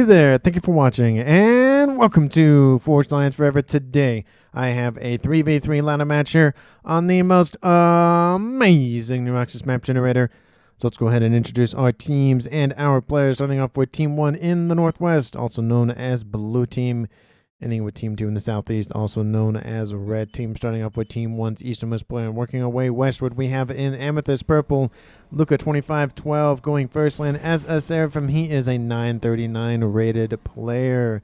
there, thank you for watching, and welcome to Forged Alliance Forever. Today, I have a 3v3 ladder match here on the most amazing new access map generator. So let's go ahead and introduce our teams and our players, starting off with Team 1 in the Northwest, also known as Blue Team, ending with Team 2 in the Southeast, also known as Red Team. Starting off with Team 1's easternmost player and working our way westward, we have in Amethyst Purple, Luca 2512 going first lane as a Seraphim. He is a 939 rated player.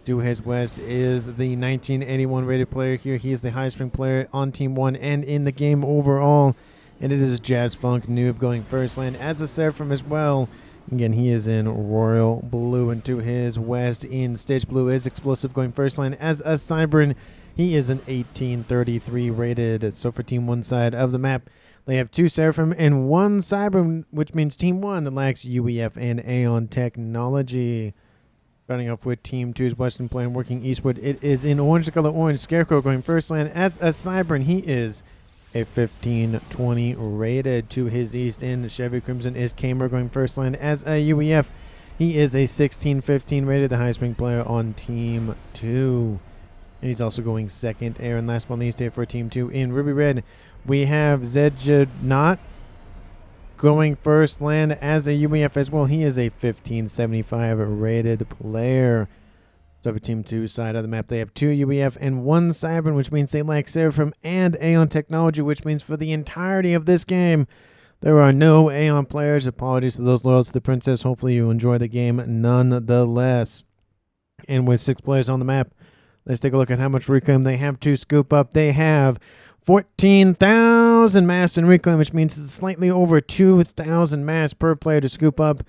To his west is the 1981 rated player here. He is the highest ranked player on Team 1 and in the game overall. And it is Jazz Funk Noob going first lane as a Seraphim as well. Again, he is in Royal Blue, and to his west in Stitch Blue is Explosive going first lane as a Cybern. He is an 1833 rated. So for Team 1 side of the map, they have 2 Seraphim and 1 Cybern, which means Team 1 lacks UEF and Aeon technology. Starting off with Team 2's Western Plain working eastward, it is in orange, the color orange. Scarecrow going first lane as a Cybern. He is a 1520 rated. To his east in Chevy Crimson is Kamer going first lane as a UEF. He is a 1615 rated, the highest ranked player on Team 2. And he's also going second air. And last but not least here for Team 2 in Ruby Red, we have Zedjanot going first lane as a UEF as well. He is a 1575 rated player. So for Team 2 side of the map, they have 2 UEF and 1 Cybern, which means they lack Seraphim and Aeon technology, which means for the entirety of this game, there are no Aeon players. Apologies to those loyal to the princess. Hopefully you enjoy the game nonetheless. And with 6 players on the map, let's take a look at how much reclaim they have to scoop up. They have 14,000 mass in reclaim, which means it's slightly over 2,000 mass per player to scoop up.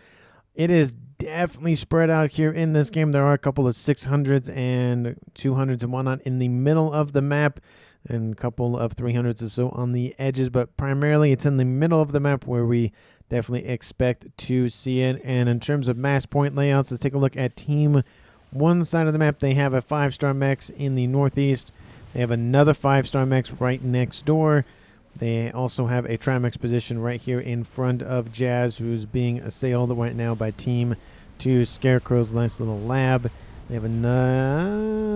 It is definitely spread out here in this game. There are a couple of 600s and 200s and whatnot in the middle of the map, and a couple of 300s or so on the edges, but primarily it's in the middle of the map where we definitely expect to see it. And in terms of mass point layouts, let's take a look at Team 1 side of the map. They have a 5-star Mechs in the northeast. They have another 5-star Mechs right next door. They also have a Trimex position right here in front of Jazz, who's being assailed right now by Team 2 Scarecrow's nice little lab. They have another...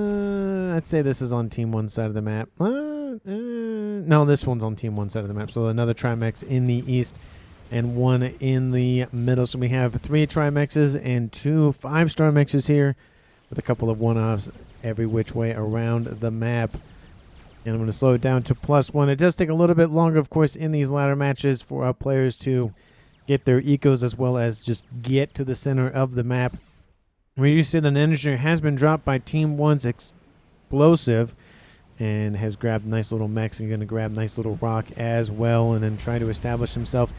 I'd say this is on Team 1 side of the map. No, this one's on Team 1 side of the map. So another Trimex in the east and 1 in the middle. So we have 3 Trimexes and 2 5-star Mexes here with a couple of one-offs every which way around the map. And I'm going to slow it down to +1. It does take a little bit longer, of course, in these ladder matches for our players to get their ecos as well as just get to the center of the map. We do see that an energy has been dropped by Team 1's Explosive and has grabbed nice little mechs and going to grab nice little rock as well and then try to establish himself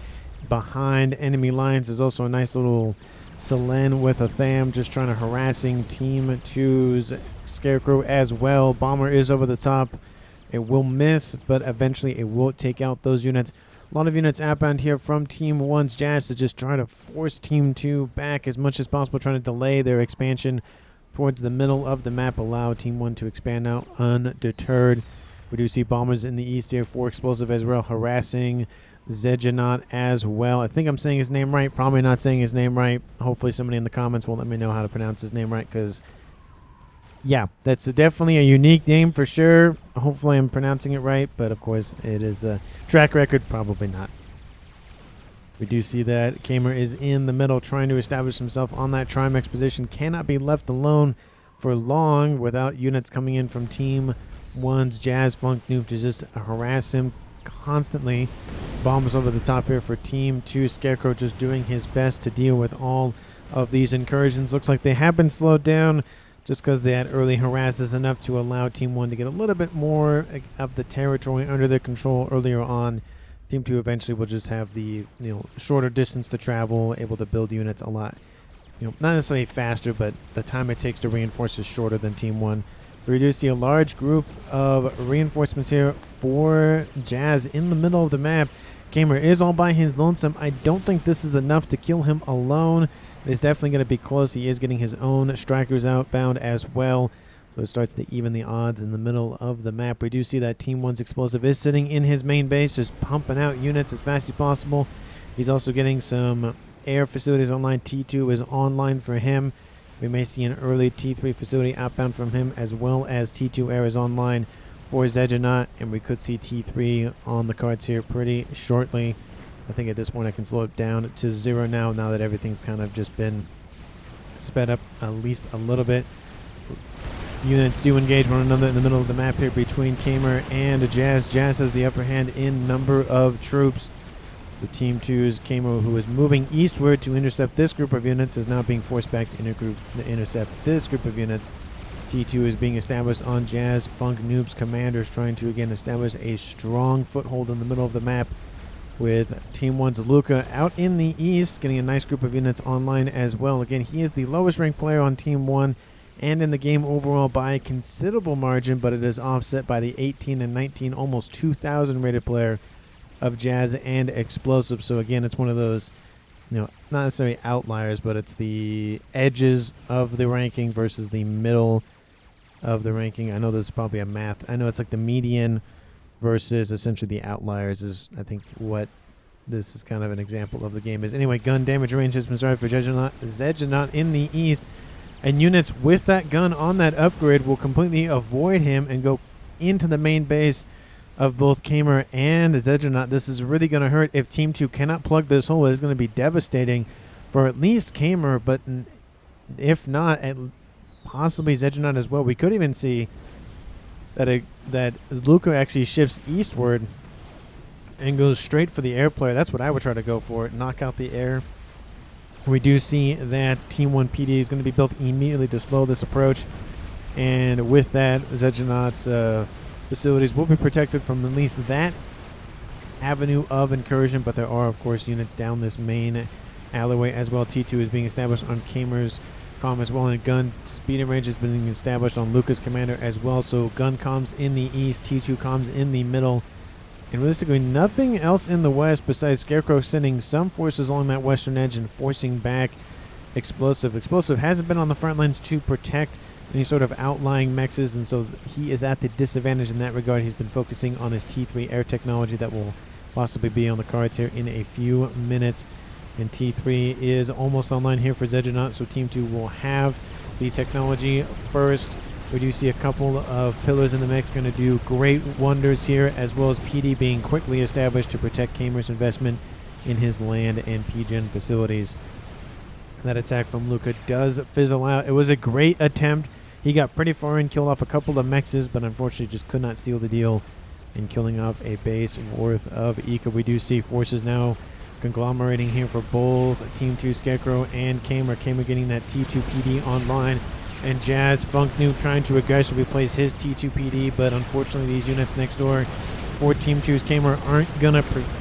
behind enemy lines. There's also a nice little Selen with a Tham just trying to harassing Team 2's Scarecrow as well. Bomber is over the top. It will miss, but eventually it will take out those units. A lot of units outbound here from Team 1's Jazz to just try to force Team 2 back as much as possible, trying to delay their expansion towards the middle of the map, allow Team 1 to expand out undeterred. We do see bombers in the east here for Explosive as well, harassing Zedjanot as well. I think I'm saying his name right. Probably not saying his name right. Hopefully somebody in the comments will let me know how to pronounce his name right, because yeah, that's definitely a unique name for sure. Hopefully I'm pronouncing it right, but of course it is a track record. Probably not. We do see that Kamer is in the middle trying to establish himself on that Trimex position. Cannot be left alone for long without units coming in from Team 1's Jazz Funk Noob to just harass him constantly. Bombs over the top here for Team 2. Scarecrow just doing his best to deal with all of these incursions. Looks like they have been slowed down just because they had early harasses enough to allow Team 1 to get a little bit more of the territory under their control earlier on. Team 2 eventually will just have the shorter distance to travel, able to build units a lot, not necessarily faster, but the time it takes to reinforce is shorter than Team 1. We do see a large group of reinforcements here for Jazz in the middle of the map. Kamer is all by his lonesome. I don't think this is enough to kill him alone. It's definitely going to be close. He is getting his own strikers outbound as well. So it starts to even the odds in the middle of the map. We do see that Team 1's Explosive is sitting in his main base, just pumping out units as fast as possible. He's also getting some air facilities online. T2 is online for him. We may see an early T3 facility outbound from him, as well as T2 air is online for Zegenot, and we could see T3 on the cards here pretty shortly. I think at this point I can slow it down to 0 now that everything's kind of just been sped up at least a little bit. Units do engage one another in the middle of the map here between Kamer and Jazz. Jazz has the upper hand in number of troops. The Team 2's Kamer, who is moving eastward to intercept this group of units, is now being forced back to intercept this group of units. T2 is being established on Jazz. Funk Noob's commanders trying to again establish a strong foothold in the middle of the map, with Team 1's Luca out in the east, getting a nice group of units online as well. Again, he is the lowest ranked player on Team 1 and in the game overall by a considerable margin, but it is offset by the 18 and 19, almost 2,000 rated player of Jazz and Explosive. So again, it's one of those, not necessarily outliers, but it's the edges of the ranking versus the middle of the ranking. I know this is probably a math. I know it's like the median versus essentially the outliers is, I think, what this is kind of an example of the game is. Anyway, gun damage range has been started for Zegenot in the east, and units with that gun on that upgrade will completely avoid him and go into the main base of both Kamer and Zegenot. This is really going to hurt. If Team 2 cannot plug this hole, it is going to be devastating for at least Kamer, but if not, possibly Zegenot as well. We could even see that Luca actually shifts eastward and goes straight for the air player. That's what I would try to go for, knock out the air. We do see that Team 1 PD is going to be built immediately to slow this approach, and with that, Zegenot's facilities will be protected from at least that avenue of incursion, but there are, of course, units down this main alleyway as well. T2 is being established on Kamer's comm as well, and gun speed and range has been established on Lucas commander as well. So gun comms in the east, T2 comms in the middle, and realistically nothing else in the west besides Scarecrow sending some forces along that western edge and forcing back Explosive. Explosive hasn't been on the front lines to protect any sort of outlying mexes, and so he is at the disadvantage in that regard. He's been focusing on his T3 air technology that will possibly be on the cards here in a few minutes. And T3 is almost online here for Zegenot, so Team 2 will have the technology first. We do see a couple of pillars in the mix going to do great wonders here, as well as PD being quickly established to protect Kamer's investment in his land and PGen facilities. That attack from Luca does fizzle out. It was a great attempt. He got pretty far in, killed off a couple of mexes, but unfortunately just could not seal the deal in killing off a base worth of eco. We do see forces now conglomerating here for both Team 2 Scarecrow and Kamer. Kamer getting that T2 PD online, and Jazz Funk Noob trying to aggressively place his T2 PD, but unfortunately these units next door for Team 2's Kamer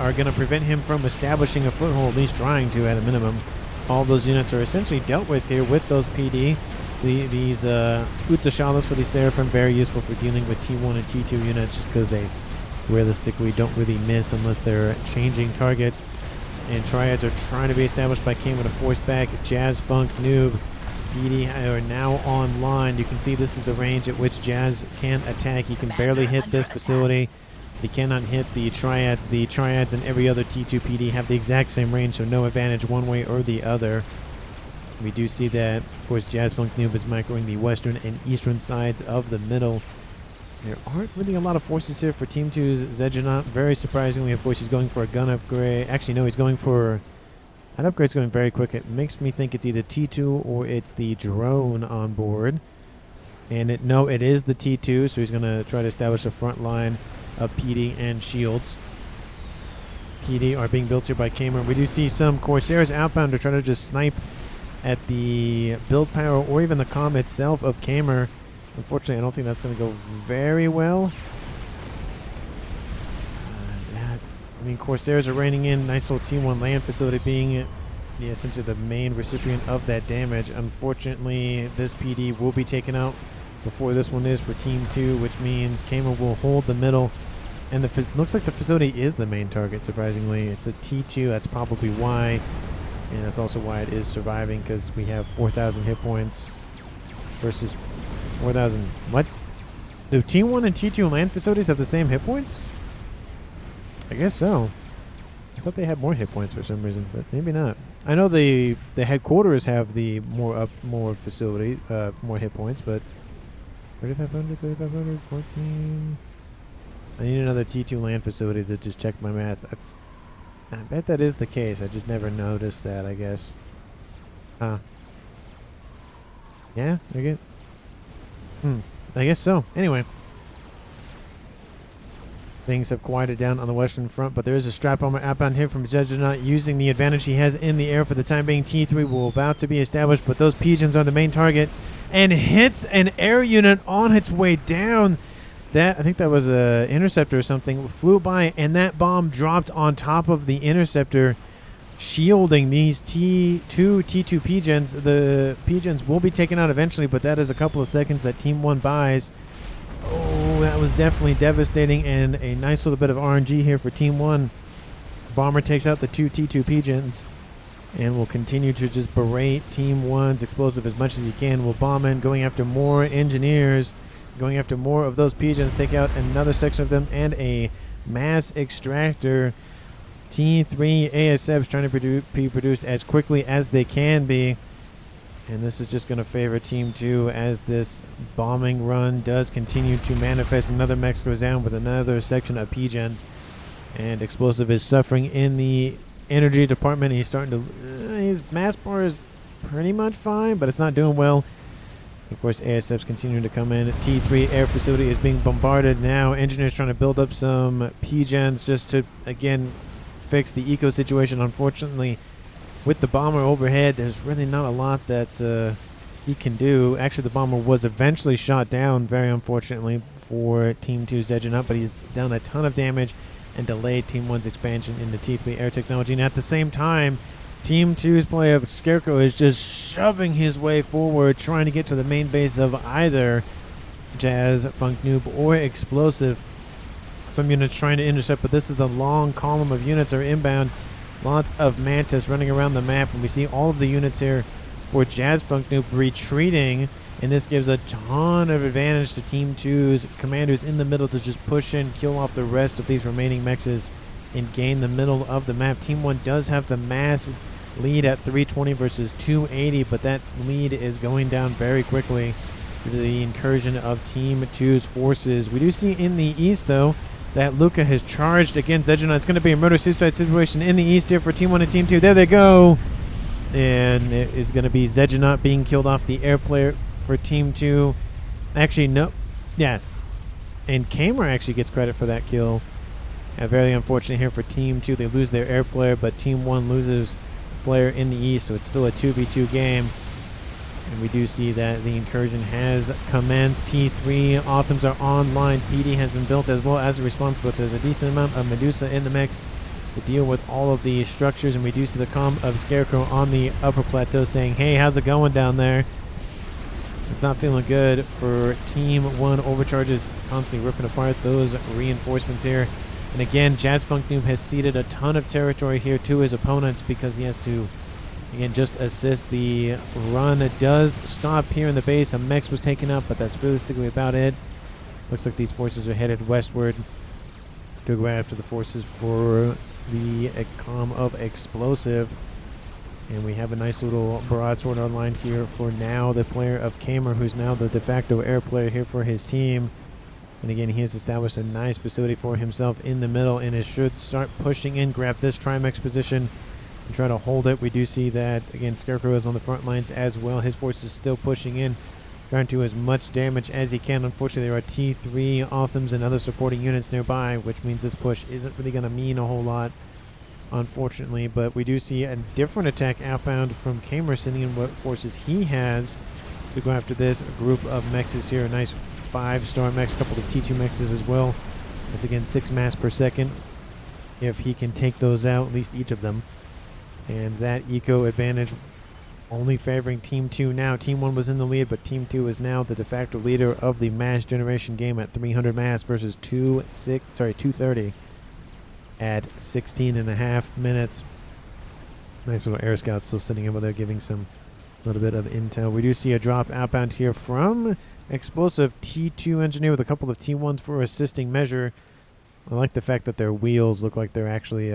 are gonna prevent him from establishing a foothold, at least trying to at a minimum. All those units are essentially dealt with here with those PD. These Utashalas for the Seraphim, very useful for dealing with T1 and T2 units, just because they realistically don't really miss unless they're changing targets. And Triads are trying to be established by Kamer to force back Jazz, Funk, Noob. PD are now online. You can see this is the range at which Jazz can attack. He can barely hit this facility. He cannot hit the Triads. The Triads and every other T2 PD have the exact same range, so no advantage one way or the other. We do see that, of course, Jazz Funk Noob is microing the western and eastern sides of the middle. There aren't really a lot of forces here for Team 2's Zegenot. Very surprisingly, of course, he's going for a gun upgrade. Actually, no, he's going for... That upgrade's going very quick. It makes me think it's either T2 or it's the drone on board. And no, it is the T2, so he's going to try to establish a front line of PD and shields. PD are being built here by Kamer. We do see some Corsairs outbound to try to just snipe at the build power or even the comm itself of Kamer. Unfortunately, I don't think that's going to go very well. Corsairs are raining in. Nice little T1 land facility being essentially the main recipient of that damage. Unfortunately, this PD will be taken out before this one is for Team 2, which means Kamer will hold the middle. And looks like the facility is the main target, surprisingly. It's a T2. That's probably why. And that's also why it is surviving, because we have 4,000 hit points versus 4,000. What? Do T1 and T2 land facilities have the same hit points? I guess so. I thought they had more hit points for some reason, but maybe not. I know the headquarters have the more facility, more hit points, but 3,500, 3,500, 14. I need another T2 land facility to just check my math. I bet that is the case. I just never noticed that, I guess. Huh. Yeah, I get. I guess so. Anyway. Things have quieted down on the western front, but there is a strap bomber outbound here from Judgnaut using the advantage he has in the air for the time being. T3 will about to be established, but those pigeons are the main target and hits an air unit on its way down. That, I think that was a interceptor or something, flew by, and that bomb dropped on top of the interceptor, shielding these T2 pigeons. The pigeons will be taken out eventually, but that is a couple of seconds that Team 1 buys. Oh, that was definitely devastating, and a nice little bit of RNG here for Team 1. Bomber takes out the two T2 pigeons and will continue to just berate Team 1's explosive as much as he can. Will bomb in, going after more engineers, going after more of those pigeons, take out another section of them, and a mass extractor. T3 ASFs trying to be produced as quickly as they can be. And this is just going to favor Team 2 as this bombing run does continue to manifest. Another mech goes down with another section of pigeons. And Explosive is suffering in the energy department. He's starting to... his mass bar is pretty much fine, but it's not doing well. Of course, ASF's continuing to come in. T3 air facility is being bombarded now. Engineers trying to build up some pigeons just to, again, fix the eco situation. Unfortunately, with the bomber overhead, there's really not a lot that he can do. Actually, the bomber was eventually shot down, very unfortunately, for Team 2's edging up, but he's done a ton of damage and delayed Team 1's expansion into T3 air technology. And at the same time, Team 2's player of Scarecrow is just shoving his way forward, trying to get to the main base of either Jazz, Funk Noob, or Explosive. Some units trying to intercept, but this is a long column of units are inbound. Lots of Mantis running around the map, and we see all of the units here for Jazz Funk Noob retreating, and this gives a ton of advantage to Team 2's commanders in the middle to just push in, kill off the rest of these remaining mexes, and gain the middle of the map. Team 1 does have the mass lead at 320 versus 280, but that lead is going down very quickly due to the incursion of Team 2's forces. We do see in the east, though, that Luca has charged against Zedgenaut. It's going to be a murder-suicide situation in the east here for Team 1 and Team 2. There they go. And it is going to be Zedgenaut being killed off the air player for Team 2. Actually, no. Yeah. And Kamer actually gets credit for that kill. Very unfortunate here for Team 2. They lose their air player, but Team 1 loses player in the east, so it's still a 2v2 game. And we do see that the incursion has commenced. T3 Autumns are online. PD has been built as well as a response, but there's a decent amount of Medusa in the mix to deal with all of the structures. And we do see the comm of Scarecrow on the upper plateau saying, hey, how's it going down there? It's not feeling good for Team 1. Overcharges constantly ripping apart those reinforcements here. And again, Jazz Funk Noob has ceded a ton of territory here to his opponents because he has to, again, just assist. The run does stop here in the base. A Mex was taken up, but that's realistically about it. Looks like these forces are headed westward to go after the forces for the comm of Explosive. And we have a nice little broadsword online here for now. The player of Kamer, who's now the de facto air player here for his team. And again, he has established a nice facility for himself in the middle and should start pushing in, grab this Trimex position, and try to hold it. We do see that, again, Scarecrow is on the front lines as well. His force is still pushing in, trying to do as much damage as he can. Unfortunately, there are T3 Autumns and other supporting units nearby, which means this push isn't really going to mean a whole lot, unfortunately. But we do see a different attack outbound from Kamer, sending in what forces he has to go after this group of mexes here. A nice 5-star mex, a couple of T2 mexes as well. That's, again, 6 mass per second. If he can take those out, at least each of them. And that eco advantage only favoring Team 2 now. Team 1 was in the lead, but Team 2 is now the de facto leader of the mass generation game at 300 mass versus 230 at 16.5 minutes. Nice little air scouts still sitting over there giving some little bit of intel. We do see a drop outbound here from Explosive. T2 engineer with a couple of T1s for assisting measure. I like the fact that their wheels look like they're actually,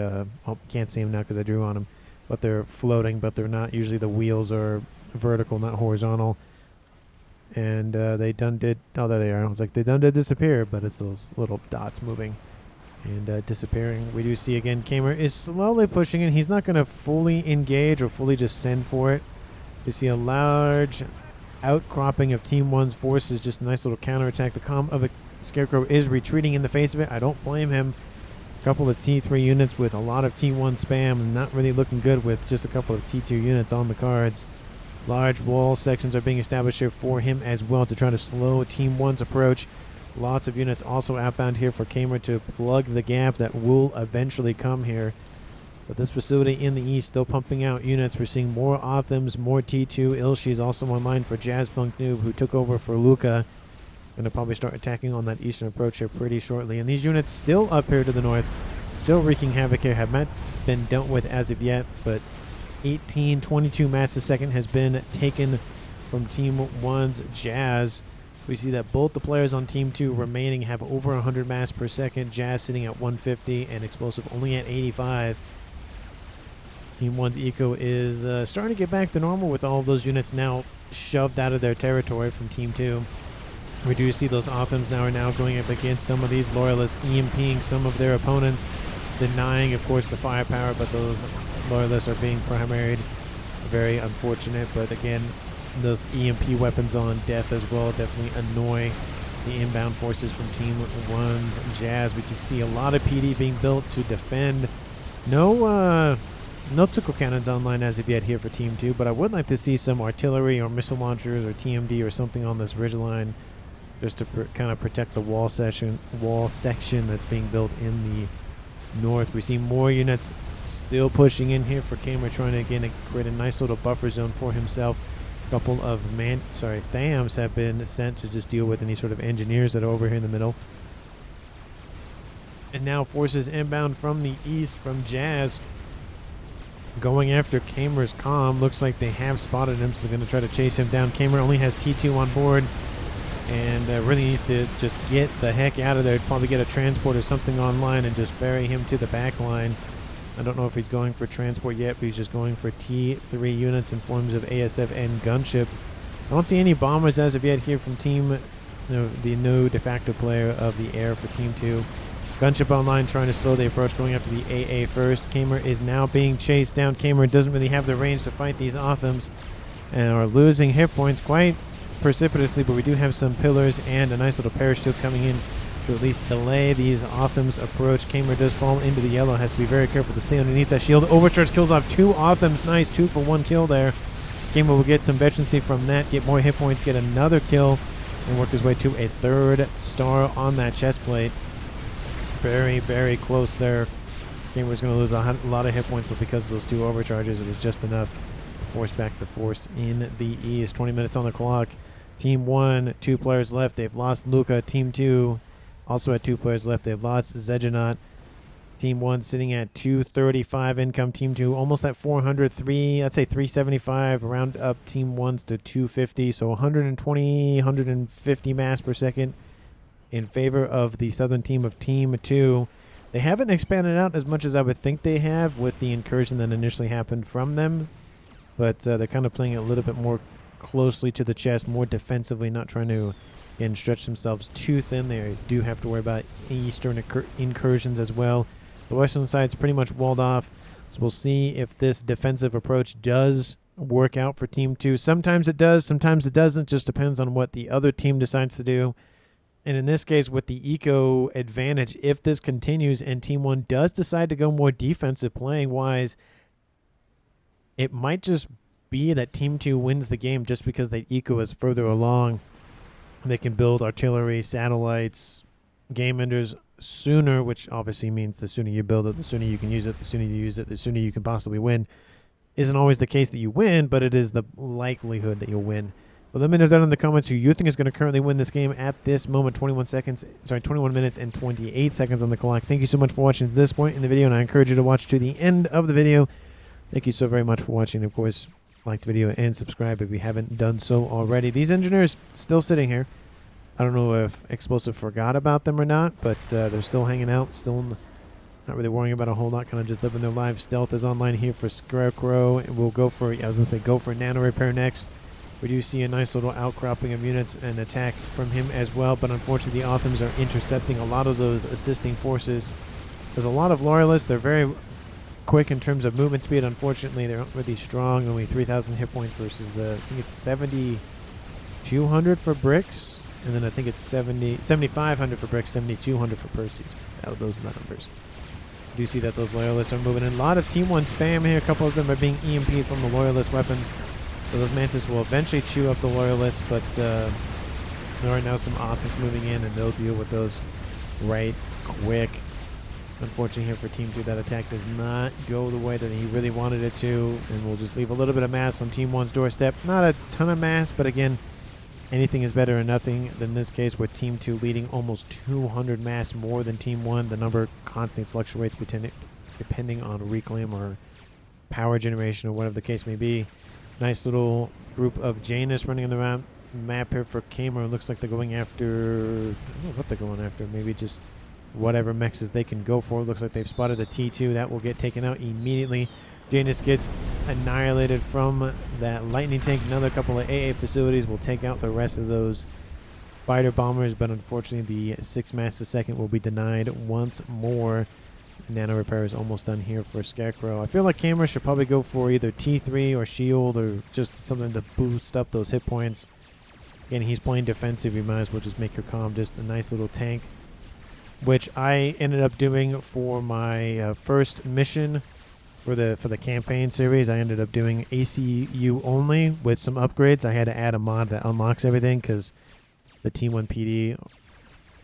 can't see them now because I drew on them, but they're floating, but they're not. Usually the wheels are vertical, not horizontal. And they done did, oh, there they are. I was like, they done did disappear, but it's those little dots moving and disappearing. We do see again, Kamer is slowly pushing in. He's not going to fully engage or fully just send for it. You see a large outcropping of Team 1's forces, just a nice little counterattack. The comm of a Scarecrow is retreating in the face of it. I don't blame him. A couple of T3 units with a lot of T1 spam, and not really looking good with just a couple of T2 units on the cards. Large wall sections are being established here for him as well to try to slow Team 1's approach. Lots of units also outbound here for Kamer to plug the gap that will eventually come here. But this facility in the east still pumping out units. We're seeing more Othams, more T2. Ilshi is also online for Jazz Funk Noob, who took over for Luca. Going to probably start attacking on that eastern approach here pretty shortly. And these units still up here to the north, still wreaking havoc here, have not been dealt with as of yet. But 1822 mass a second has been taken from Team 1's Jazz. We see that both the players on Team 2 remaining have over 100 mass per second. Jazz sitting at 150 and Explosive only at 85. Team 1's eco is starting to get back to normal with all of those units now shoved out of their territory from Team 2. We do see those Othams are now going up against some of these loyalists, EMPing some of their opponents, denying, of course, the firepower, but those loyalists are being primaried. Very unfortunate, but again, those EMP weapons on death as well definitely annoy the inbound forces from Team 1's Jazz. We just see a lot of PD being built to defend. No Tuckle cannons online as of yet here for Team 2, but I would like to see some artillery or missile launchers or TMD or something on this ridgeline just to kind of protect the wall section that's being built in the north. We see more units still pushing in here for Kamer, trying to again create a nice little buffer zone for himself. A couple of THAMs have been sent to just deal with any sort of engineers that are over here in the middle. And now forces inbound from the east from Jazz going after Kamer's comm. Looks like they have spotted him, so they're going to try to chase him down. Kamer only has T2 on board and really needs to just get the heck out of there. Probably get a transport or something online and just ferry him to the back line. I don't know if he's going for transport yet, but he's just going for T3 units in forms of ASF and gunship. I don't see any bombers as of yet here from Team, the new de facto player of the air for Team 2. Gunship online trying to slow the approach, going after the AA first. Kamer is now being chased down. Kamer doesn't really have the range to fight these Othams and are losing hit points quite precipitously, but we do have some pillars and a nice little parachute coming in to at least delay these Othams approach. Kamer does fall into the yellow, has to be very careful to stay underneath that shield. Overcharge kills off 2 Othams. Nice, 2 for 1 kill there. Kamer will get some veterancy from that, get more hit points, get another kill, and work his way to a 3rd star on that chest plate. Very, very close there. Kamer's going to lose a lot of hit points, but because of those 2 overcharges, it was just enough to force back the force in the east. 20 minutes on the clock. Team 1, 2 players left. They've lost Luca. Team 2 also had 2 players left. They've lost Zejanot. Team 1 sitting at 235 income. Team 2 almost at 403. I'd say 375. Round up Team 1's to 250. So 120, 150 mass per second in favor of the southern team of Team 2. They haven't expanded out as much as I would think they have with the incursion that initially happened from them. But they're kind of playing it a little bit more closely to the chest, more defensively, not trying to, again, stretch themselves too thin. They do have to worry about eastern incursions as well. The western side's pretty much walled off, so we'll see if this defensive approach does work out for Team 2. Sometimes it does, sometimes it doesn't. Just depends on what the other team decides to do. And in this case, with the eco advantage, if this continues and Team 1 does decide to go more defensive playing-wise, it might just be that Team 2 wins the game just because the eco is further along. They can build artillery, satellites, game enders sooner, which obviously means the sooner you build it, the sooner you can use it, the sooner you use it, the sooner you can possibly win. Isn't always the case that you win, but it is the likelihood that you'll win. But let me know down in the comments who you think is going to currently win this game at this moment. 21 minutes and 28 seconds on the clock. Thank you so much for watching to this point in the video, and I encourage you to watch to the end of the video. Thank you so very much for watching. Of course, like the video and subscribe if you haven't done so already. These engineers still sitting here. I don't know if Explosive forgot about them or not, but they're still hanging out, still not really worrying about a whole lot, kind of just living their lives. Stealth is online here for Scarecrow, and we'll go for, I was going to say, go for Nano Repair next. We do see a nice little outcropping of units and attack from him as well, but unfortunately the Othams are intercepting a lot of those assisting forces. There's a lot of Loyalists. They're very quick in terms of movement speed. Unfortunately, they're not really strong. Only 3,000 hit points versus I think it's 7,200 for Bricks, and then I think it's 7,500 for Bricks, 7,200 for Percy's. Those are the numbers. You do see that those Loyalists are moving in. A lot of Team 1 spam here. A couple of them are being EMP'd from the Loyalist weapons. So those Mantis will eventually chew up the Loyalists, but there are now some Othams moving in, and they'll deal with those right quick. Unfortunately here for Team 2, that attack does not go the way that he really wanted it to, and we'll just leave a little bit of mass on Team 1's doorstep. Not a ton of mass, but again, anything is better than nothing. In this case, with Team 2 leading almost 200 mass more than Team 1, the number constantly fluctuates depending on reclaim or power generation or whatever the case may be. Nice little group of Janus running on the map here for Kamer. Looks like they're going after, I don't know what they're going after. Maybe just whatever mechs they can go for. Looks like they've spotted a T2. That will get taken out immediately. Janus gets annihilated from that lightning tank. Another couple of AA facilities will take out the rest of those fighter bombers, but unfortunately the 6 mass a second will be denied once more. Nano Repair is almost done here for Scarecrow. I feel like Kamer should probably go for either T3 or Shield or just something to boost up those hit points. Again, he's playing defensive. You might as well just make your comm just a nice little tank, which I ended up doing for my first mission for the campaign series. I ended up doing ACU only with some upgrades. I had to add a mod that unlocks everything because the Team 1 PD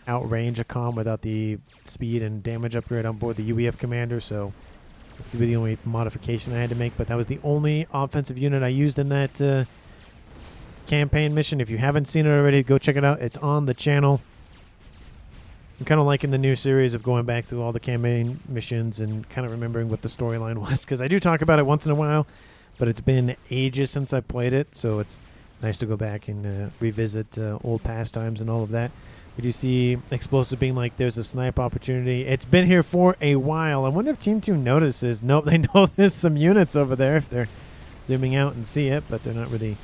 outrange a comm without the speed and damage upgrade on board the UEF commander, so that's really the only modification I had to make. But that was the only offensive unit I used in that campaign mission. If you haven't seen it already, go check it out. It's on the channel. I'm kind of liking the new series of going back through all the campaign missions and kind of remembering what the storyline was, because I do talk about it once in a while, but it's been ages since I played it, so it's nice to go back and revisit old pastimes and all of that. We do see Explosive being like, there's a snipe opportunity. It's been here for a while. I wonder if Team 2 notices. Nope, they know there's some units over there if they're zooming out and see it, but they're not really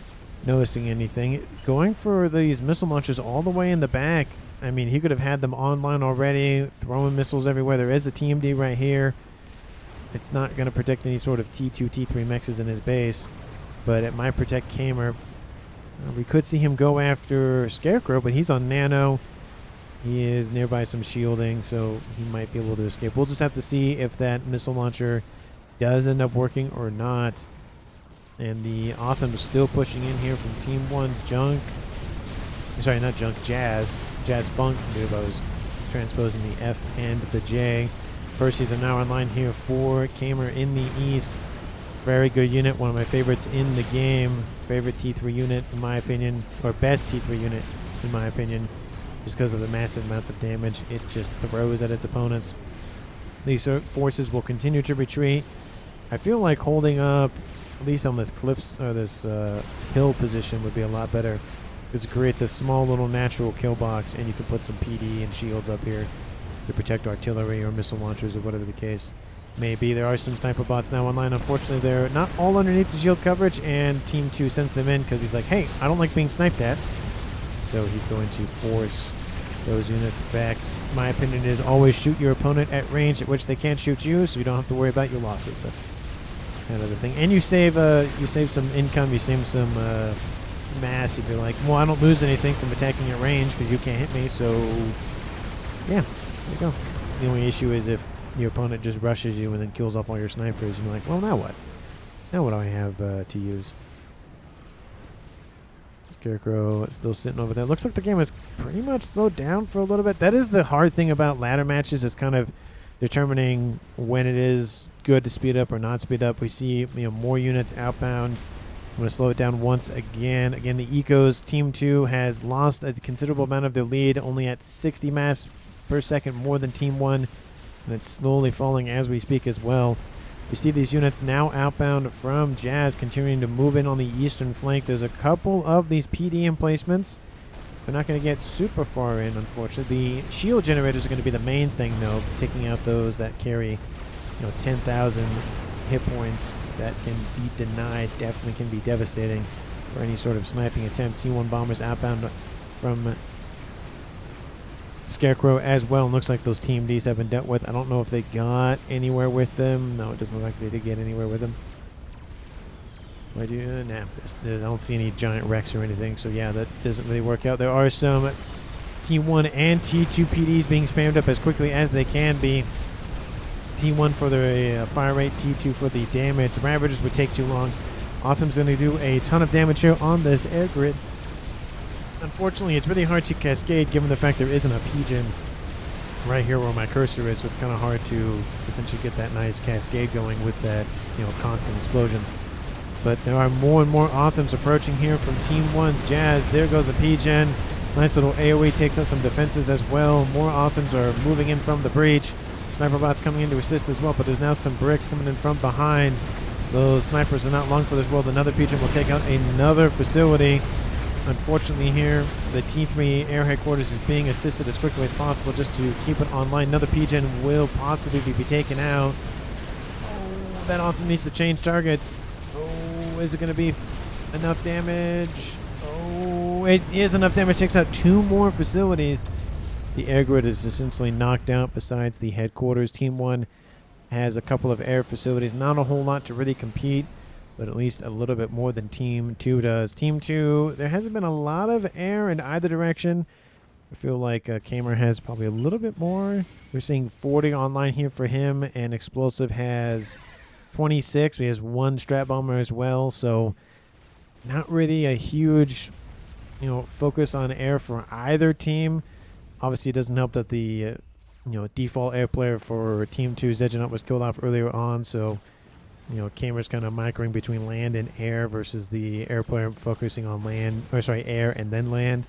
noticing anything. Going for these missile launchers all the way in the back. I mean, he could have had them online already, throwing missiles everywhere. There is a TMD right here. It's not going to protect any sort of T2, T3 mexes in his base, but it might protect Kamer. We could see him go after Scarecrow, but he's on Nano. He is nearby some shielding, so he might be able to escape. We'll just have to see if that missile launcher does end up working or not. And the Otham is still pushing in here from Team 1's Junk. Sorry, not Junk, Jazz. Jazz Funk. I was transposing the F and the J. Percy's are now online here for Kamer in the East. Very good unit. One of my favorites in the game. Favorite T3 unit, in my opinion. Or best T3 unit, in my opinion. Just because of the massive amounts of damage it just throws at its opponents. These forces will continue to retreat. I feel like holding up, at least on this cliffs or this hill position, would be a lot better, because it creates a small little natural kill box, and you can put some PD and shields up here to protect artillery or missile launchers or whatever the case may be. There are some sniper bots now online. Unfortunately, they're not all underneath the shield coverage, and Team 2 sends them in because he's like, hey, I don't like being sniped at. So he's going to force those units back. My opinion is always shoot your opponent at range at which they can't shoot you, so you don't have to worry about your losses. That's kind of the thing. And you save some income, you save some mass if you're like, well, I don't lose anything from attacking at range because you can't hit me, so yeah, there you go. The only issue is if your opponent just rushes you and then kills off all your snipers, and you're like, well, now what? Now what do I have to use? Scarecrow still sitting over there. Looks like the game is pretty much slowed down for a little bit. That is the hard thing about ladder matches, is kind of determining when it is good to speed up or not speed up. We see more units outbound. I'm going to slow it down once again. Again, the Ecos, Team 2 has lost a considerable amount of their lead, only at 60 mass per second more than Team 1, and it's slowly falling as we speak as well. We see these units now outbound from Jazz, continuing to move in on the eastern flank. There's a couple of these PD emplacements They're not going to get super far in, unfortunately. The shield generators are going to be the main thing, though, taking out those that carry, 10,000 hit points that can be denied. Definitely can be devastating for any sort of sniping attempt. T1 bombers outbound from Scarecrow as well. And looks like those Team Ds have been dealt with. I don't know if they got anywhere with them. No, it doesn't look like they did get anywhere with them. I don't see any Giant Mechs or anything, so yeah, that doesn't really work out. There are some T1 and T2 PDs being spammed up as quickly as they can be. T1 for the fire rate, T2 for the damage. Ravagers would take too long. Autumn's going to do a ton of damage here on this air grid. Unfortunately, it's really hard to cascade given the fact there isn't a P-gen right here where my cursor is, so it's kind of hard to essentially get that nice cascade going with that, constant explosions. But there are more and more Autumns approaching here from Team 1's Jazz. There goes a P-gen. Nice little AoE takes out some defenses as well. More Autumns are moving in from the breach. Sniper bots coming in to assist as well, but there's now some bricks coming in from behind. Those snipers are not long for this world. Another P-gen will take out another facility. Unfortunately here, the T3 air headquarters is being assisted as quickly as possible just to keep it online. Another P-gen will possibly be taken out. Oh, that Autumn needs to change targets. Is it going to be enough damage? Oh, it is enough damage. Takes out 2 more facilities. The air grid is essentially knocked out besides the headquarters. Team 1 has a couple of air facilities. Not a whole lot to really compete, but at least a little bit more than Team 2 does. Team 2, there hasn't been a lot of air in either direction. I feel like Kamer has probably a little bit more. We're seeing 40 online here for him, and Explosive has 26. He has 1 strat bomber as well, so not really a huge focus on air for either team. Obviously it doesn't help that the default air player for Team 2 Zegenut was killed off earlier on, so Kamer's kind of microing between land and air versus the air player focusing on air and then land.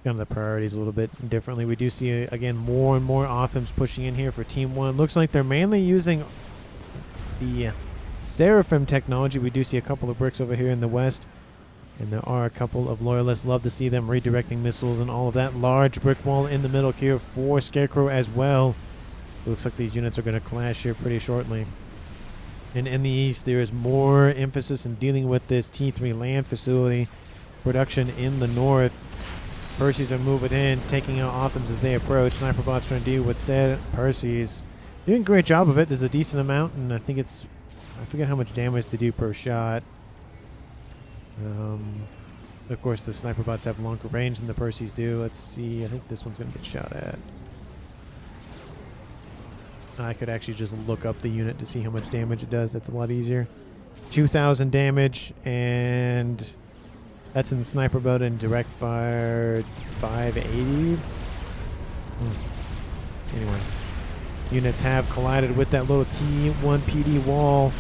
Kind of the priorities a little bit differently. We do see again more and more Autumns pushing in here for Team 1. Looks like they're mainly using the Seraphim technology. We do see a couple of bricks over here in the west, and there are a couple of loyalists. Love to see them redirecting missiles and all of that. Large brick wall in the middle here for Scarecrow as well. It looks like these units are going to clash here pretty shortly. And in the east, there is more emphasis in dealing with this T3 land facility production in the north. Percy's are moving in, taking out Autumns as they approach. Sniper bots trying to deal with said Percy's. Doing a great job of it. There's a decent amount, and I think it's, I forget how much damage they do per shot. Of course, the sniper bots have longer range than the Percy's do. Let's see. I think this one's going to get shot at. I could actually just look up the unit to see how much damage it does. That's a lot easier. 2,000 damage, and that's in the sniper boat and direct fire 580. Anyway. Units have collided with that little T1 PD wall,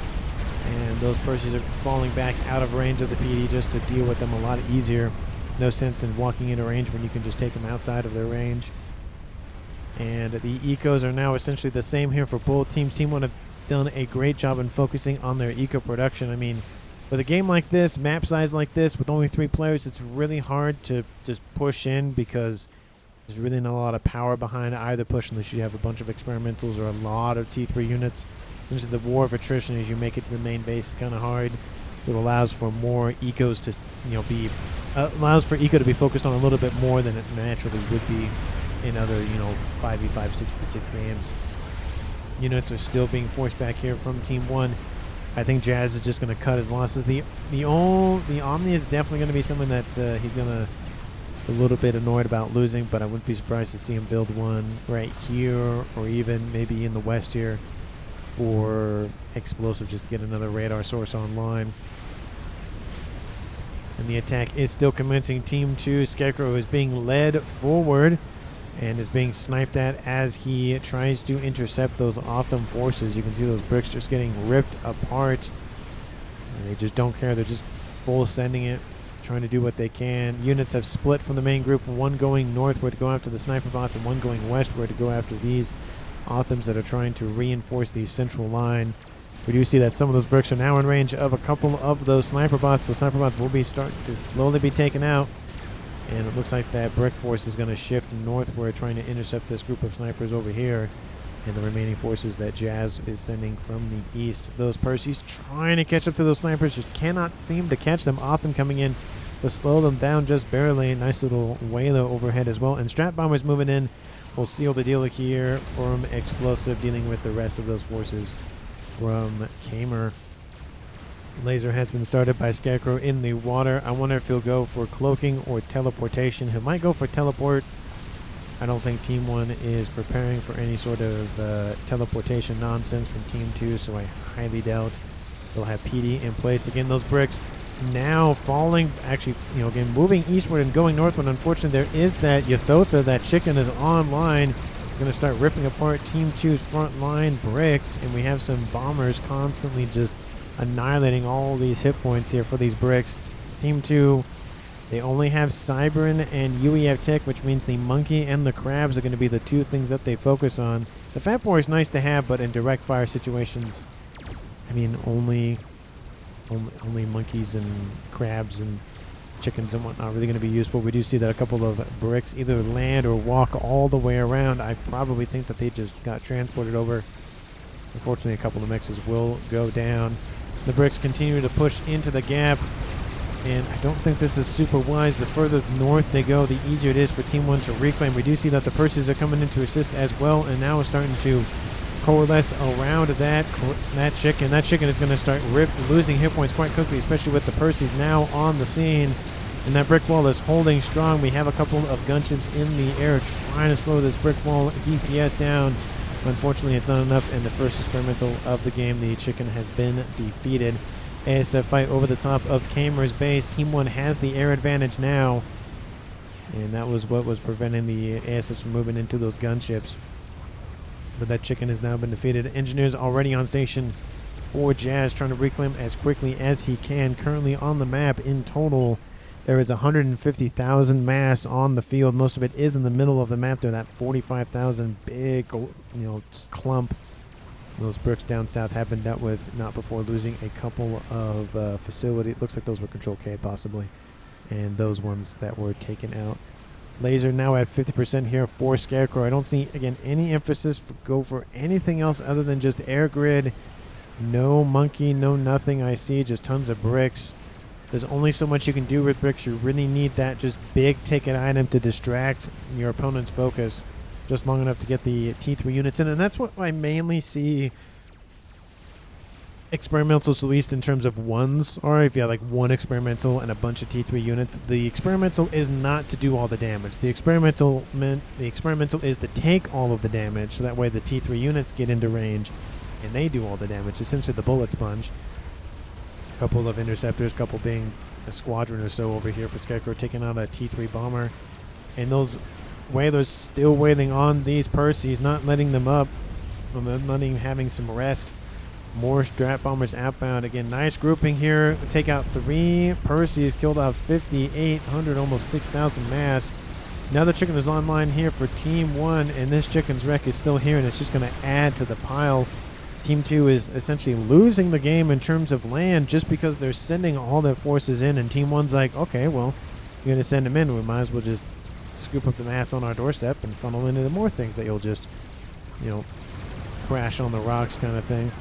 and those Percy's are falling back out of range of the PD just to deal with them a lot easier. No sense in walking into range when you can just take them outside of their range. And the ecos are now essentially the same here for both teams. Team 1 have done a great job in focusing on their eco production. I mean, with a game like this, map size like this, with only 3 players, it's really hard to just push in because there's really not a lot of power behind either push unless you have a bunch of experimentals or a lot of T3 units. Essentially, the war of attrition as you make it to the main base is kind of hard. It allows for more ecos to, allows for eco to be focused on a little bit more than it naturally would be in other, 5v5, 6v6 games. Units are still being forced back here from Team 1. I think Jazz is just going to cut his losses. The Omni is definitely going to be something that he's going to a little bit annoyed about losing, but I wouldn't be surprised to see him build one right here or even maybe in the west here for Explosive just to get another radar source online. And the attack is still commencing. Team 2, Scarecrow is being led forward and is being sniped at as he tries to intercept those Autumn forces. You can see those bricks just getting ripped apart. And they just don't care. They're just full sending it, trying to do what they can. Units have split from the main group, one going northward to go after the sniper bots and one going westward to go after these Authams that are trying to reinforce the central line. We do see that some of those bricks are now in range of a couple of those sniper bots, so sniper bots will be starting to slowly be taken out. And it looks like that brick force is going to shift northward, trying to intercept this group of snipers over here. And the remaining forces that Jazz is sending from the east. Those Percy's trying to catch up to those snipers, just cannot seem to catch them. Often coming in to slow them down just barely. Nice little whaler overhead as well. And Strat Bombers moving in will seal the deal here from Explosive, dealing with the rest of those forces from Kamer. Laser has been started by Scarecrow in the water. I wonder if he'll go for cloaking or teleportation. He might go for teleport. I don't think Team 1 is preparing for any sort of teleportation nonsense from Team 2, so I highly doubt they'll have PD in place. Again, those bricks now falling, actually, again, moving eastward and going northward. Unfortunately, there is that Ythotha, that chicken is online. It's going to start ripping apart Team 2's front line bricks, and we have some bombers constantly just annihilating all these hit points here for these bricks. Team 2, they only have Cybern and UEF Tech, which means the monkey and the crabs are going to be the two things that they focus on. The Fat Boy is nice to have, but in direct fire situations, I mean, only monkeys and crabs and chickens and whatnot really going to be useful. We do see that a couple of bricks either land or walk all the way around. I probably think that they just got transported over. Unfortunately, a couple of mixes will go down. The bricks continue to push into the gap, and I don't think this is super wise. The further north they go, the easier it is for Team 1 to reclaim. We do see that the Percys are coming in to assist as well, and now we're starting to coalesce around that chicken. That chicken is going to start losing hit points quite quickly, especially with the Percys now on the scene. And that brick wall is holding strong. We have a couple of gunships in the air trying to slow this brick wall DPS down. Unfortunately, it's not enough, and the first experimental of the game, the chicken, has been defeated. ASF fight over the top of Kamer's base. Team 1 has the air advantage now, and that was what was preventing the ASFs from moving into those gunships. But that chicken has now been defeated. Engineers already on station for Jazz, trying to reclaim as quickly as he can. Currently on the map, in total, there is 150,000 mass on the field. Most of it is in the middle of the map there. That 45,000 big, clump. Those bricks down south have been dealt with, not before losing a couple of facilities. It looks like those were Control K possibly, and those ones that were taken out. Laser now at 50% here for Scarecrow. I don't see, again, any emphasis go for anything else other than just air grid. No monkey, no nothing I see, just tons of bricks. There's only so much you can do with bricks. You really need that just big ticket item to distract your opponent's focus just long enough to get the T3 units in. And that's what I mainly see experimentals, at least in terms of ones, or if you have like one experimental and a bunch of T3 units. The experimental is not to do all the damage. The experimental is to take all of the damage, so that way the T3 units get into range and they do all the damage. Essentially the bullet sponge. A couple of interceptors, couple being a squadron or so over here for Scarecrow, taking out a T3 bomber. And those whalers still wailing on these Percys, not letting them up, not even having some rest. More Strat Bombers outbound. Again, nice grouping here. Take out 3 Percys, killed out 5,800, almost 6,000 mass. Now the chicken is online here for Team 1, and this chicken's wreck is still here, and it's just going to add to the pile. Team 2 is essentially losing the game in terms of land just because they're sending all their forces in, and Team 1's like, okay, well, you're going to send them in. We might as well just scoop up the mass on our doorstep and funnel into the more things that you'll just, crash on the rocks kind of thing.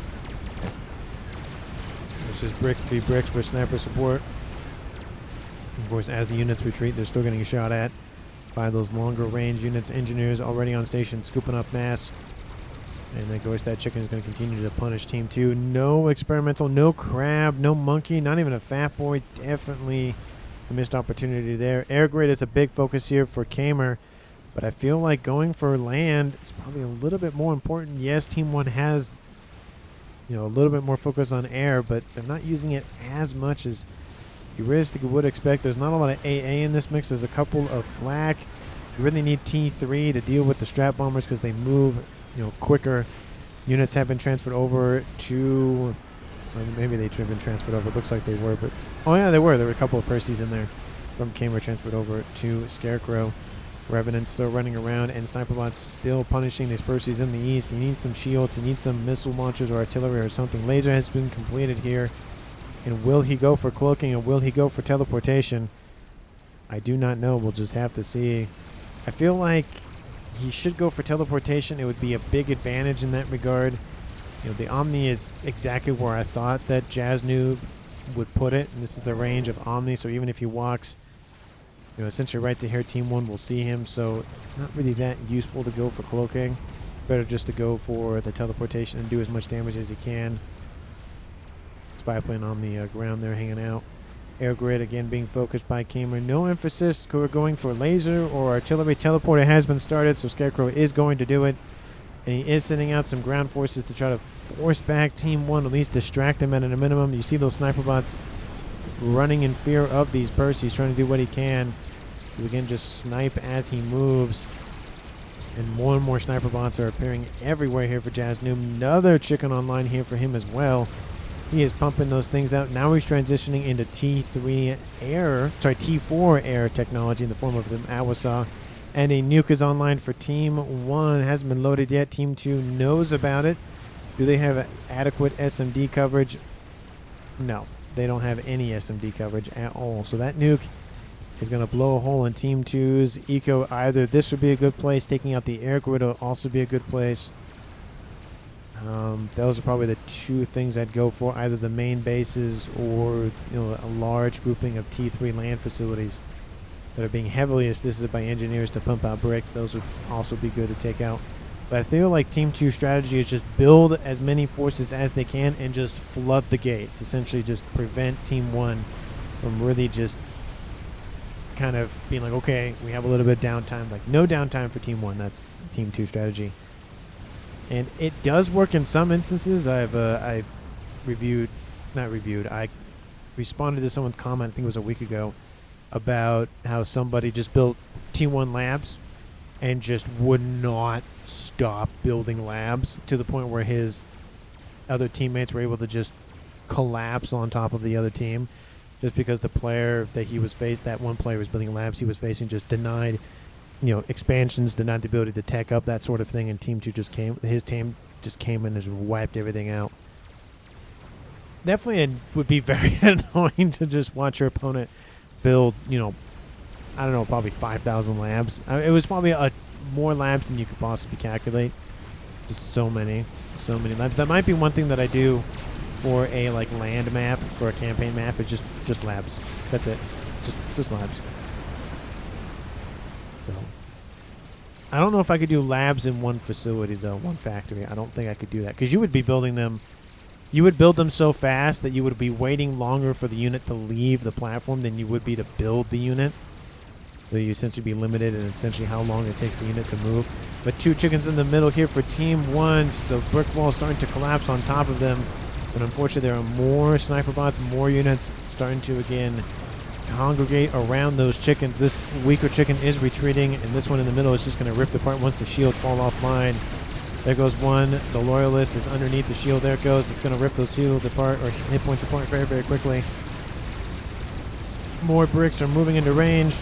It's just bricks v bricks for sniper support. Of course, as the units retreat, they're still getting shot at by those longer range units. Engineers already on station scooping up mass. And of course that chicken is going to continue to punish Team 2. No experimental, no crab, no monkey, not even a fat boy. Definitely a missed opportunity there. Air grid is a big focus here for Kamer, but I feel like going for land is probably a little bit more important. Yes, Team 1 has a little bit more focus on air, but they're not using it as much as you realistically would expect. There's not a lot of AA in this mix. There's a couple of flak. You really need T3 to deal with the Strat Bombers because they move quicker. Units have been transferred over to, maybe they've been transferred over. It looks like they were, but oh yeah, they were. There were a couple of Percys in there from Kamer transferred over to Scarecrow. Revenants still running around, and Sniperbot's still punishing these Percys in the east. He needs some shields. He needs some missile launchers or artillery or something. Laser has been completed here. And will he go for cloaking, or will he go for teleportation? I do not know. We'll just have to see. I feel like he should go for teleportation. It would be a big advantage in that regard. You know, the Omni is exactly where I thought that Jazz Noob would put it, and this is the range of Omni, so even if he walks, you know, essentially right to here, Team 1 will see him, so it's not really that useful to go for cloaking. Better just to go for the teleportation and do as much damage as he can. Spy plane on the ground there hanging out. Air grid again being focused by Kamer. No emphasis. We're going for laser or artillery. Teleporter has been started, so Scarecrow is going to do it. And he is sending out some ground forces to try to force back Team 1, at least distract him at a minimum. You see those sniper bots running in fear of these bursts. He's trying to do what he can to, again, just snipe as he moves. And more sniper bots are appearing everywhere here for Jazz Noob. Another chicken online here for him as well. He is pumping those things out. Now he's transitioning into T4 air technology in the form of the Awasaw. And a nuke is online for Team 1. Hasn't been loaded yet. Team 2 knows about it. Do they have adequate SMD coverage? No, they don't have any SMD coverage at all. So that nuke is going to blow a hole in Team 2's eco. Either this would be a good place. Taking out the air grid will also be a good place. Those are probably the two things I'd go for. Either the main bases or, you know, a large grouping of T3 land facilities that are being heavily assisted by engineers to pump out bricks. Those would also be good to take out. But I feel like Team 2 strategy is just build as many forces as they can and just flood the gates. Essentially just prevent Team 1 from really just kind of being like, okay, we have a little bit of downtime. Like, no downtime for Team 1. That's Team 2 strategy. And it does work in some instances. I responded to someone's comment, I think it was a week ago, about how somebody just built T1 labs and just would not stop building labs to the point where his other teammates were able to just collapse on top of the other team just because the player that he was that one player was building labs he was facing just denied, you know, expansions, denied the ability to tech up, that sort of thing, and his team just came in and just wiped everything out. Definitely it would be very annoying to just watch your opponent build, you know, I don't know, probably 5,000 labs. It was probably more labs than you could possibly calculate. Just so many labs. That might be one thing that I do for a like land map, for a campaign map. It's just labs. That's it. Just labs. So I don't know if I could do labs in one facility though, one factory. I don't think I could do that because you would be building them. You would build them so fast that you would be waiting longer for the unit to leave the platform than you would be to build the unit. So you essentially be limited in essentially how long it takes the unit to move. But two chickens in the middle here for Team 1. The brick wall is starting to collapse on top of them. But unfortunately, there are more sniper bots, more units starting to, again, congregate around those chickens. This weaker chicken is retreating, and this one in the middle is just going to rip apart once the shields fall offline. There goes one. The Loyalist is underneath the shield. There it goes. It's going to rip those shields apart, or hit points apart very, very quickly. More bricks are moving into range.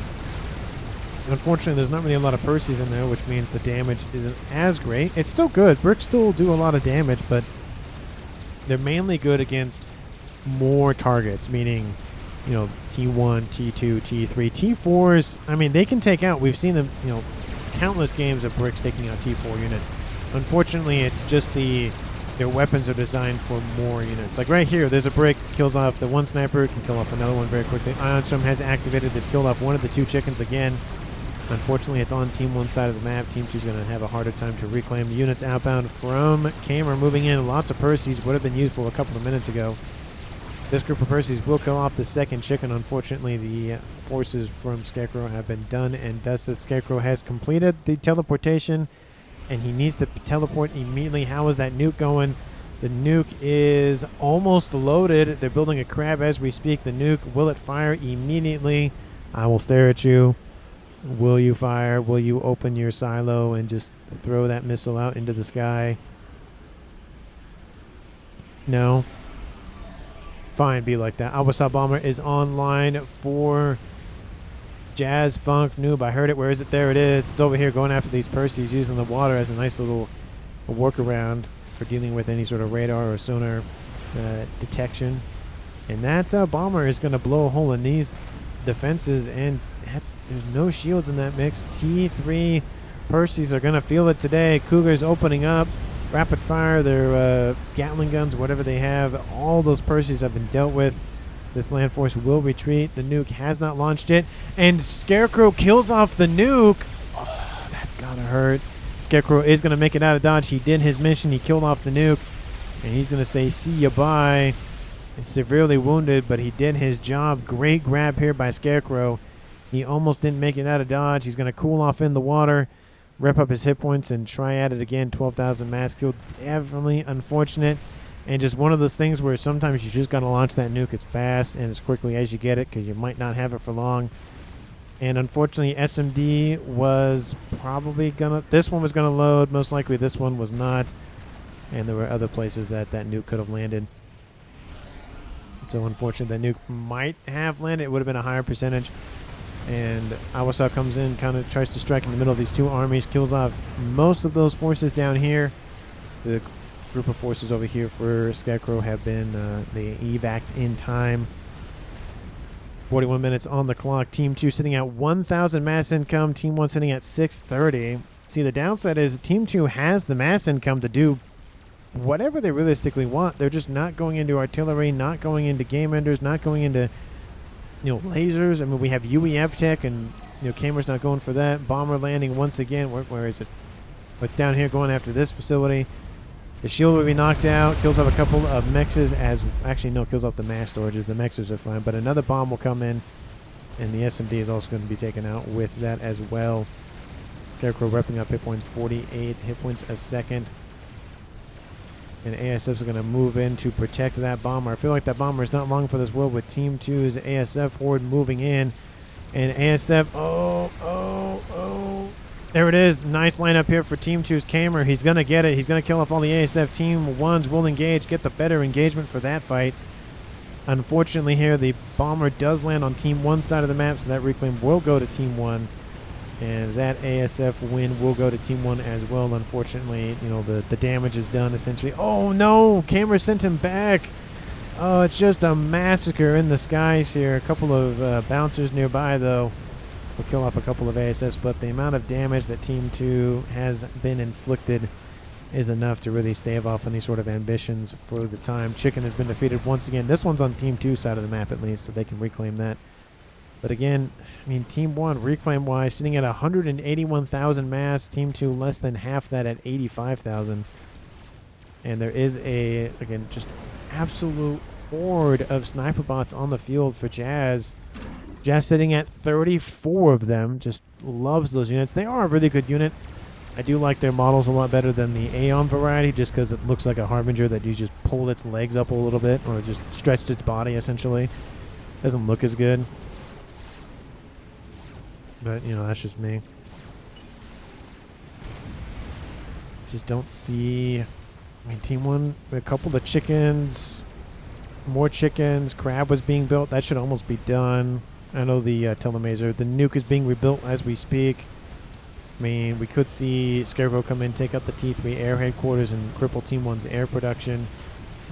Unfortunately, there's not really a lot of Percies in there, which means the damage isn't as great. It's still good. Bricks still do a lot of damage, but they're mainly good against more targets, meaning, you know, T1, T2, T3. T4s, I mean, they can take out. We've seen them, you know, countless games of bricks taking out T4 units. Unfortunately, it's just their weapons are designed for more units. Like right here, there's a brick, kills off the one sniper, can kill off another one very quickly. Ionstorm has activated, they've killed off one of the two chickens again. Unfortunately, it's on Team 1's side of the map. Team 2's going to have a harder time to reclaim the units outbound from Kamer. Moving in, lots of Percies would have been useful a couple of minutes ago. This group of Percies will kill off the second chicken. Unfortunately, the forces from Scarecrow have been done and dusted. Scarecrow has completed the teleportation, and he needs to teleport immediately. How is that nuke going? The nuke is almost loaded. They're building a crab as we speak. The nuke, will it fire immediately? I will stare at you. Will you fire? Will you open your silo and just throw that missile out into the sky? No. Fine, be like that. Awasaw Bomber is online for Jazz Funk Noob. I heard it. Where is it? There it is. It's over here going after these Percies, using the water as a nice little workaround for dealing with any sort of radar or sonar detection. And that bomber is going to blow a hole in these defenses and there's no shields in that mix. T3 Percys are going to feel it today. Cougars opening up. Rapid fire, their Gatling guns, whatever they have. All those Percys have been dealt with. This land force will retreat. The nuke has not launched it. And Scarecrow kills off the nuke. Oh, that's got to hurt. Scarecrow is going to make it out of dodge. He did his mission. He killed off the nuke. And he's going to say, see ya, bye. He's severely wounded, but he did his job. Great grab here by Scarecrow. He almost didn't make it out of dodge. He's going to cool off in the water, rep up his hit points, and try at it again. 12,000 mass kill. Definitely unfortunate. And just one of those things where sometimes you just got to launch that nuke as fast and as quickly as you get it, because you might not have it for long. And unfortunately, SMD was probably going to... This one was going to load. Most likely this one was not. And there were other places that nuke could have landed. So unfortunate that nuke might have landed. It would have been a higher percentage. And Awasaw comes in, kind of tries to strike in the middle of these two armies, kills off most of those forces down here. The group of forces over here for Scarecrow have been they evac'd in time. 41 minutes on the clock. Team 2 sitting at 1,000 mass income. Team 1 sitting at 630. See, the downside is Team 2 has the mass income to do whatever they realistically want. They're just not going into artillery, not going into game enders, not going into lasers. I mean, we have UEF tech, and Cameron's not going for that. Bomber landing once again. Where is it? What's down here going after this facility? The shield will be knocked out. Kills off a couple of mexes kills off the mass storages. The mexes are fine, but another bomb will come in, and the SMD is also going to be taken out with that as well. Scarecrow repping up hit points, 48 hit points a second. And ASF's are going to move in to protect that bomber. I feel like that bomber is not long for this world with Team 2's ASF horde moving in. And ASF, there it is. Nice lineup here for Team 2's Kamer. He's going to get it. He's going to kill off all the ASF. Team 1's will engage, get the better engagement for that fight. Unfortunately here, the bomber does land on Team 1's side of the map, so that reclaim will go to Team 1. And that ASF win will go to Team 1 as well. Unfortunately, the damage is done essentially. Oh no! Camera sent him back. Oh, it's just a massacre in the skies here. A couple of bouncers nearby, though, will kill off a couple of ASFs. But the amount of damage that Team 2 has been inflicted is enough to really stave off any sort of ambitions for the time. Chicken has been defeated once again. This one's on Team 2's side of the map at least, so they can reclaim that. But again, I mean, Team 1, reclaim-wise, sitting at 181,000 mass. Team 2, less than half that at 85,000. And there is again, just absolute horde of sniper bots on the field for Jazz. Jazz sitting at 34 of them. Just loves those units. They are a really good unit. I do like their models a lot better than the Aeon variety, just because it looks like a Harbinger that you just pulled its legs up a little bit, or just stretched its body, essentially. Doesn't look as good. But, that's just me. Just don't see... I mean, Team 1, a couple of chickens, more chickens. Crab was being built. That should almost be done. I know the telemazer. The nuke is being rebuilt as we speak. I mean, we could see Scarecrow come in, take out the T3 air headquarters, and cripple Team 1's air production.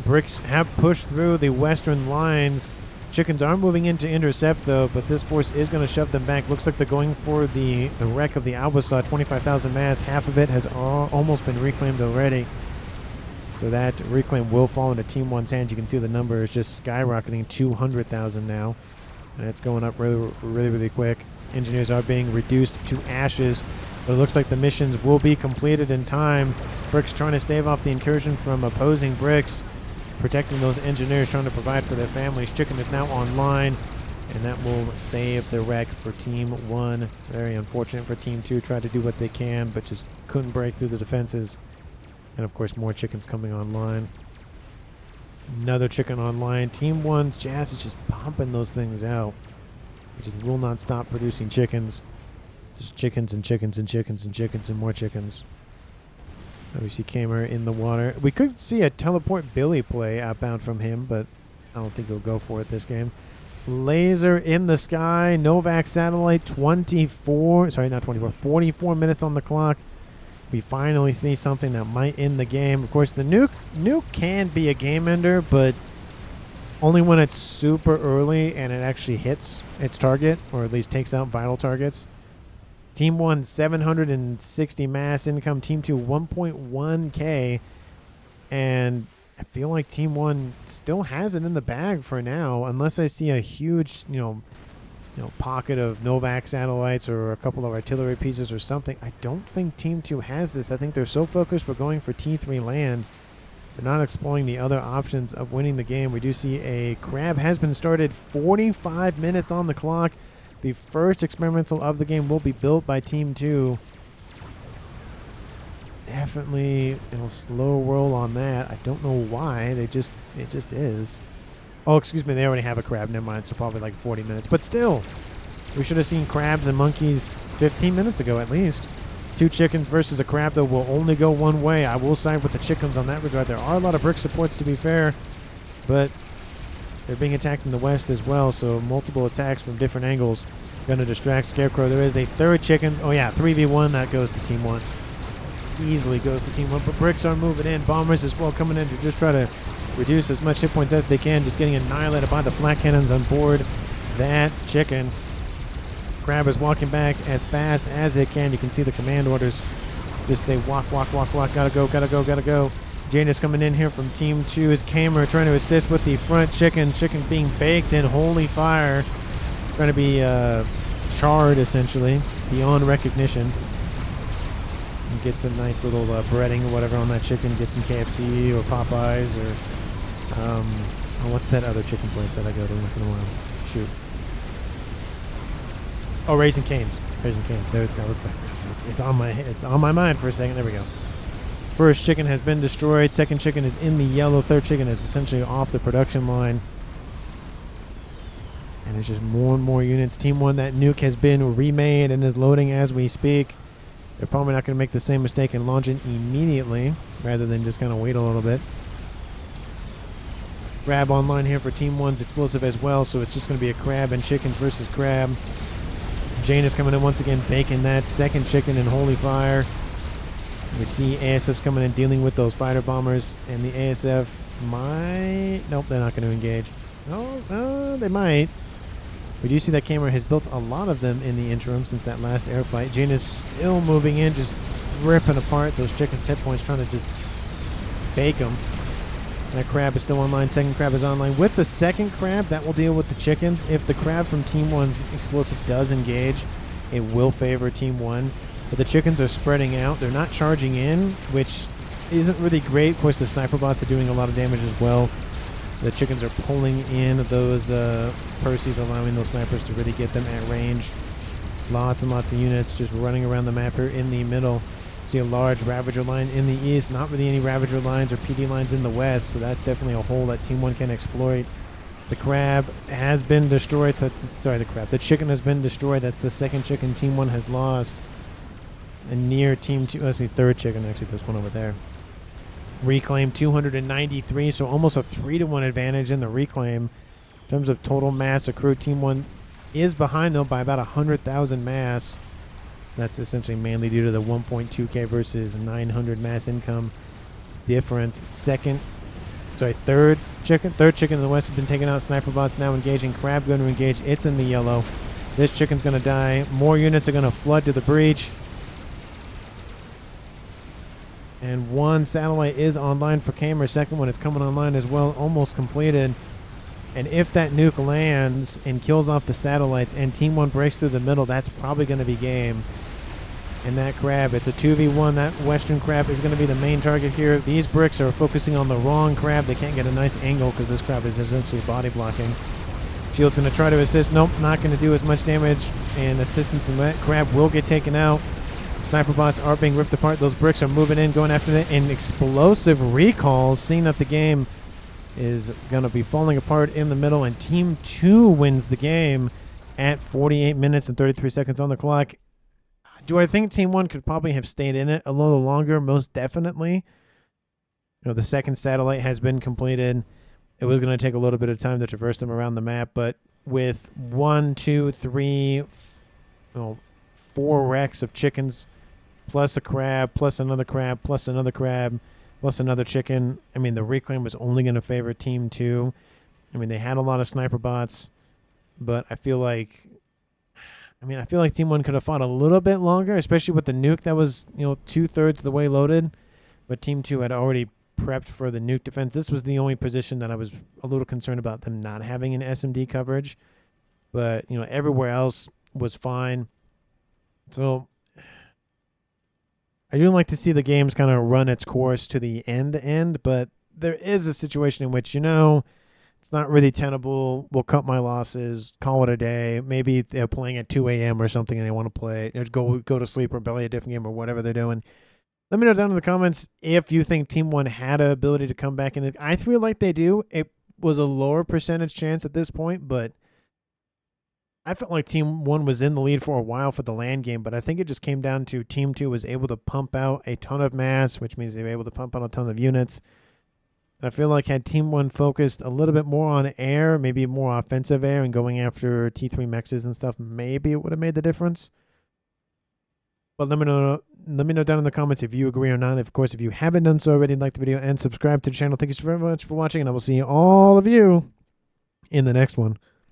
Bricks have pushed through the western lines. Chickens are moving in to intercept, though, but this force is going to shove them back. Looks like they're going for the wreck of the Albasaw. 25,000 mass. Half of it has almost been reclaimed already. So that reclaim will fall into Team 1's hands. You can see the number is just skyrocketing, 200,000 now. And it's going up really, really, really quick. Engineers are being reduced to ashes, but it looks like the missions will be completed in time. Bricks trying to stave off the incursion from opposing Bricks, protecting those engineers, trying to provide for their families. Chicken is now online, and that will save the wreck for Team 1. Very unfortunate for Team 2. Tried to do what they can, but just couldn't break through the defenses. And, of course, more chickens coming online. Another chicken online. Team 1's Jazz is just pumping those things out. It just will not stop producing chickens. Just chickens and chickens and chickens and chickens and more chickens. We see Kamer in the water. We could see a teleport Billy play outbound from him, but I don't think he'll go for it this game. Laser in the sky. Novak satellite 44 minutes on the clock. We finally see something that might end the game. Of course, the nuke can be a game ender, but Only when it's super early and it actually hits its target, or at least takes out vital targets. Team 1, 760 mass income. Team 2, 1.1k. And I feel like Team 1 still has it in the bag for now, unless I see a huge, pocket of Novak satellites or a couple of artillery pieces or something. I don't think Team 2 has this. I think they're so focused for going for T3 land. They're not exploring the other options of winning the game. We do see a crab has been started. 45 minutes on the clock. The first experimental of the game will be built by Team 2. Definitely slow roll on that. I don't know why. It just is. Oh, excuse me. They already have a crab. Never mind. So probably like 40 minutes. But still, we should have seen crabs and monkeys 15 minutes ago at least. 2 chickens versus a crab, though, will only go one way. I will side with the chickens on that regard. There are a lot of brick supports, to be fair, but they're being attacked in the west as well, so multiple attacks from different angles. Going to distract Scarecrow. There is a third chicken. Oh, yeah, 3v1. That goes to Team 1. Easily goes to Team 1, but bricks are moving in. Bombers as well coming in to just try to reduce as much hit points as they can, just getting annihilated by the flat cannons on board that chicken. Crab is walking back as fast as it can. You can see the command orders. Just say walk, walk, walk, walk. Gotta go, gotta go, gotta go. Janus coming in here from Team 2. Is Kamer trying to assist with the front chicken. Chicken being baked in holy fire. Trying to be charred, essentially, beyond recognition. And get some nice little breading or whatever on that chicken. Get some KFC or Popeyes or... what's that other chicken place that I go to once in a while? Shoot. Oh, Raising Cane's. Raising Cane's. There, that was it's on my mind for a second. There we go. First chicken has been destroyed. Second chicken is in the yellow. Third chicken is essentially off the production line. And it's just more and more units. Team 1, that nuke has been remade and is loading as we speak. They're probably not going to make the same mistake and launch it immediately, rather than just kind of wait a little bit. Crab online here for Team 1's explosive as well, so it's just going to be a crab and chickens versus crab. Jane is coming in once again, baking that second chicken in holy fire. We see ASF's coming in, dealing with those fighter bombers, and the ASF might... Nope, they're not going to engage. Oh, they might. We do see that Kamer has built a lot of them in the interim since that last air fight. Jane is still moving in, just ripping apart those chickens' hit points, trying to just bake them. That crab is still online. Second crab is online. With the second crab, that will deal with the chickens. If the crab from Team 1's explosive does engage, it will favor Team 1. But the chickens are spreading out. They're not charging in, which isn't really great. Of course, the sniper bots are doing a lot of damage as well. The chickens are pulling in those Percies, allowing those snipers to really get them at range. Lots and lots of units just running around the map here in the middle. See a large Ravager line in the east. Not really any Ravager lines or PD lines in the west, so that's definitely a hole that Team 1 can exploit. The crab has been destroyed. So that's the chicken has been destroyed. That's the second chicken Team 1 has lost. And near Team 2, let's see, third chicken. Actually, there's one over there. Reclaim 293, so almost a 3-to-1 advantage in the reclaim. In terms of total mass accrued, Team 1 is behind, though, by about 100,000 mass. That's essentially mainly due to the 1.2k versus 900 mass income difference. Third chicken in the west has been taken out. Sniper bots now engaging. Crab going to engage. It's in the yellow. This chicken's going to die. More units are going to flood to the breach. And one satellite is online for Kamer. Second one is coming online as well. Almost completed. And if that nuke lands and kills off the satellites and Team 1 breaks through the middle, that's probably going to be game. And that crab, it's a 2v1. That western crab is going to be the main target here. These bricks are focusing on the wrong crab. They can't get a nice angle because this crab is essentially body blocking. Shield's going to try to assist. Nope, not going to do as much damage. And assistance in that crab will get taken out. Sniper bots are being ripped apart. Those bricks are moving in, going after it. And explosive recalls, seeing that the game is going to be falling apart in the middle, and Team 2 wins the game at 48 minutes and 33 seconds on the clock. Do I think Team 1 could probably have stayed in it a little longer? Most definitely. The second satellite has been completed. It was going to take a little bit of time to traverse them around the map, but with 4 wrecks of chickens, plus a crab, plus another crab, plus another crab, plus another chicken. I mean, the reclaim was only going to favor Team 2. I mean, they had a lot of sniper bots, but I feel like Team 1 could have fought a little bit longer, especially with the nuke that was, 2/3 the way loaded. But Team 2 had already prepped for the nuke defense. This was the only position that I was a little concerned about them not having an SMD coverage. But, everywhere else was fine. So I do like to see the games kind of run its course to the end, but there is a situation in which, it's not really tenable. We'll cut my losses, call it a day. Maybe they're playing at 2 a.m. or something and they want to play, go to sleep or play a different game or whatever they're doing. Let me know down in the comments if you think Team 1 had an ability to come back in. I feel like they do. It was a lower percentage chance at this point, but I felt like Team 1 was in the lead for a while for the LAN game, but I think it just came down to Team 2 was able to pump out a ton of mass, which means they were able to pump out a ton of units. And I feel like had Team 1 focused a little bit more on air, maybe more offensive air and going after T3 mexes and stuff, maybe it would have made the difference. But let me know down in the comments if you agree or not. Of course, if you haven't done so already, like the video and subscribe to the channel. Thank you so very much for watching, and I will see all of you in the next one.